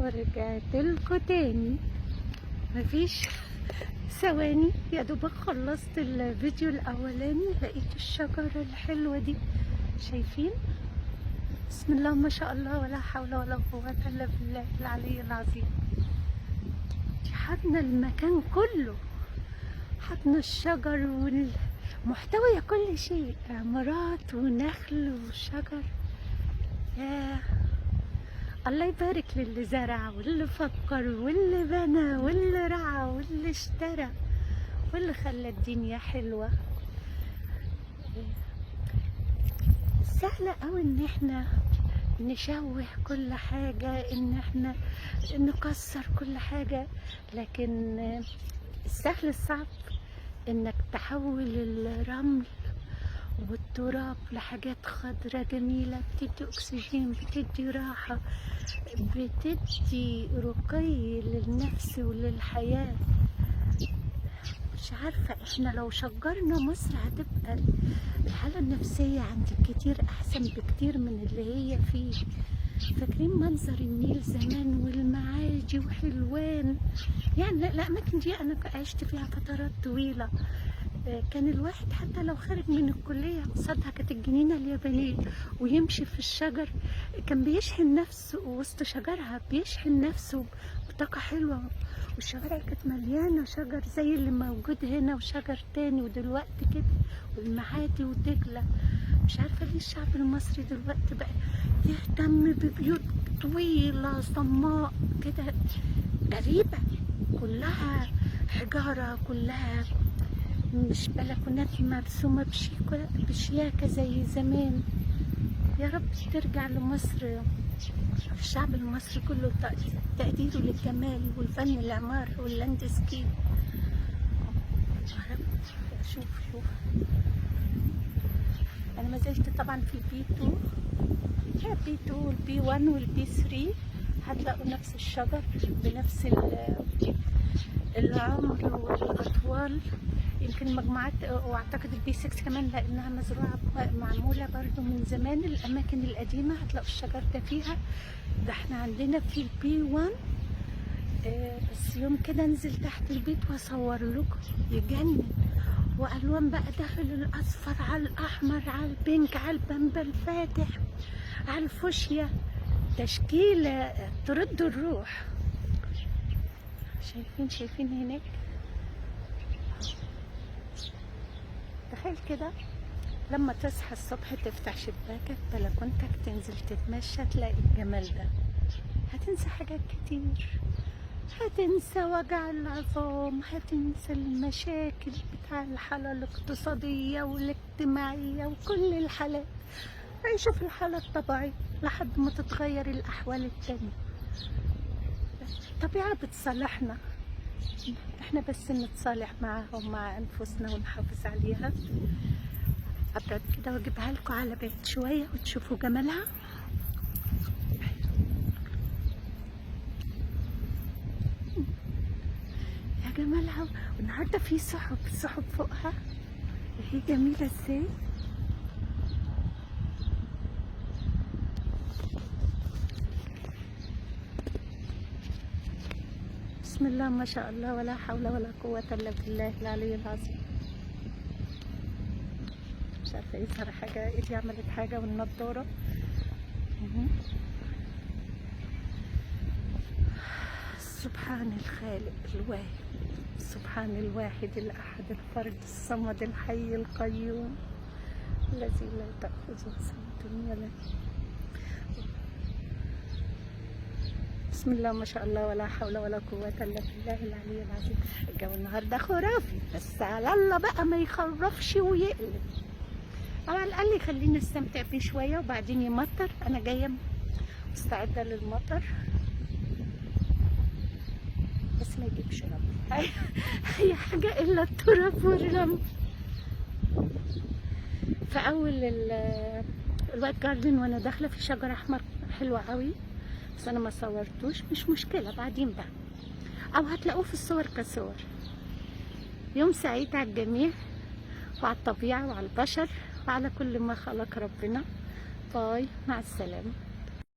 ورجعت لكم تاني. مفيش ثواني يا دوبك خلصت الفيديو الاولاني لقيت الشجرة الحلوة دي. شايفين؟ بسم الله ما شاء الله، ولا حول ولا قوة الا بالله العلي العظيم. حضنا المكان كله، حضنا الشجر والمحتوى كل شيء، عمارات ونخل وشجر. ياه، الله يبارك للي زرع واللي فكر واللي بنى واللي رعى واللي اشترى واللي خلى الدنيا حلوة. سهلة اوي ان احنا نشوه كل حاجة، ان احنا نكسر كل حاجة، لكن السهل الصعب انك تحول الرمل والتراب لحاجات خضرة جميلة بتدي اكسجين، بتدي راحة، بتدي رقي للنفس وللحياة. مش عارفة، احنا لو شجرنا مصر هتبقى الحالة النفسية عند الكتير احسن بكتير من اللي هي فيه. فاكرين منظر النيل زمان والمعاجي وحلوان؟ يعني الاماكن دي انا عشت فيها فترات طويلة. كان الواحد حتى لو خارج من الكلية قصادها كانت الجنينة اليابانية ويمشي في الشجر، كان بيشحن نفسه وسط شجرها، بيشحن نفسه بطاقة حلوة. والشوارع كانت مليانة شجر زي اللي موجود هنا وشجر تاني، ودلوقتي كده والمعادي ودجلة. مش عارفة ليه الشعب المصري دلوقتي بقى يهتم ببيوت طويلة صماء كده غريبة، كلها حجارة، كلها مش بلكونات مرسومة بشياكة زي زمان. يا رب ترجع لمصر الشعب المصري كله تقديره للجمال والفن العمار واللاندسكيب. يا رب. شوف انا ما زلت طبعا في البي 2، البي 2 والبي 1 والبي 3 هتلاقوا نفس الشجر بنفس العمر والاطوال. يمكن مجموعات، واعتقد البي 6 كمان لانها مزروعه معموله برضو من زمان. الاماكن القديمه هتلاقوا الشجر ده فيها. ده احنا عندنا في البي 1 بس يوم كده انزل تحت البيت واصور لكم يجنن، والوان بقى داخل الاصفر على الاحمر على البينك على البامبا الفاتح على الفوشيا، تشكيله ترد الروح. شايفين هناك؟ تخيل كده لما تصحى الصبح تفتح شباكك بلكونتك تنزل تتمشى تلاقي الجمال ده. هتنسى حاجات كتير، هتنسى وجع العظام، هتنسى المشاكل بتاع الحالة الاقتصادية والاجتماعية وكل الحالات. عيشوا في الحالة الطبيعية لحد ما تتغير الأحوال التانية. الطبيعة بتصالحنا، احنا بس نتصالح معاها ومع انفسنا ونحافظ عليها. ابرد كده واجيبها لكم على بعد شويه وتشوفوا جمالها. يا جمالها. والنهارده في سحب فوقها، هي جميله ازاي. بسم الله ما شاء الله، ولا حول ولا قوة الا بالله العلي العظيم. مش عارفة يظهر حاجة، ايدي عملت حاجة والنضارة. سبحان الخالق الواحد، سبحان الواحد الأحد الفرد الصمد الحي القيوم الذي لا تأخذه سنة ولا. بسم الله ما شاء الله، ولا حول ولا قوة إلا بالله العلي العظيم. الجو النهارده خرافي، بس على الله بقى ما يخرفش ويقلب، على الأقل يخليني استمتع بيه شوية وبعدين يمطر. أنا جاية مستعدة للمطر بس ما يجيبش رمل أي حاجة إلا التراب والرمل. في أول الوايت جاردن وأنا داخلة في شجر أحمر حلوة قوي، بس أنا ما صورتوش، مش مشكلة بعدين بقى، أو هتلاقوه في الصور كصور. يوم سعيد على الجميع وعلى الطبيعة وعلى البشر وعلى كل ما خلق ربنا. باي، مع السلامة.